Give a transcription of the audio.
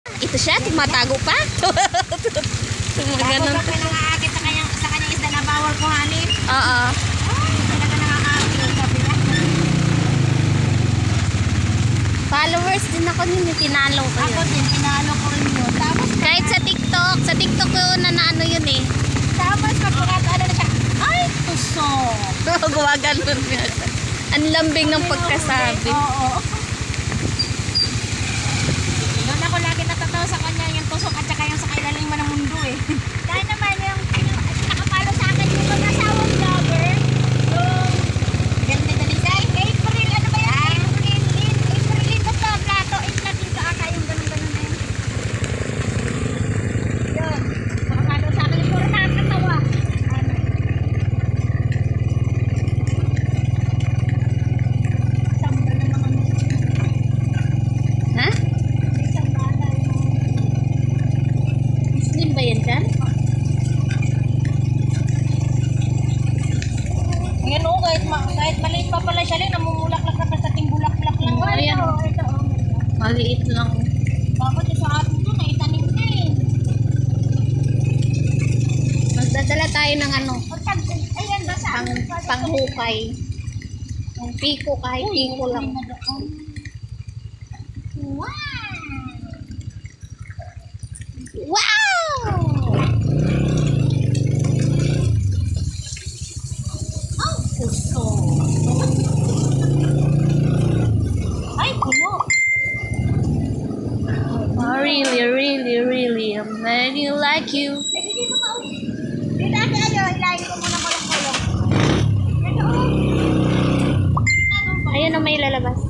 Ito siya, tumatago pa. Gano'n. Tapos nangaakit sa kanyang isda na bawal kuhanin. Oo. Ay, talaga nangaakit. Sabi niya. Followers din ako ninyo, tinalo ko Ako yun. din, pinalo ko rin yun. Tapos, Kahit sa TikTok ko na ano yun eh. tapos pagkakata ano na siya, ay, tuso. Gumaganon nga siya. Ang lambing ng pagkasabi. Oo. Doon ako lagi natatawa sa kanya yung tusok at saka yung sa kailalim ng mundo eh. Dahil naman yung nakapalo sa akin yung mag-asawang vlogger. Yung ganda na design. April, ano ba yan? April, basta plato. Platin ka aka yung ganun-ganun na yun. Yun. Nakapalo sa akin yung puro nakakatawa. Ano? Samba na naman. Ha? Isang bata yung Muslim ba yan dyan? Ayan o, kahit maliit pa pala siya rin, namumulaklak na sa timbulaklak lang. Oo, ayan, o. Ito, o. Maliit lang. Bakit yung sa atin doon, naitanim na eh. Magdadala tayo ng ano, Ayan ba sa panghukay. Yung piko, kahit piko lang. Wow! Wow! Oh, gusto. Ay, puno. Oh, really, I'm very like you. Pwede dito ka. Dito ate, ilayin ko muna kulong-kulong. Ito, Ayun na may lalabas.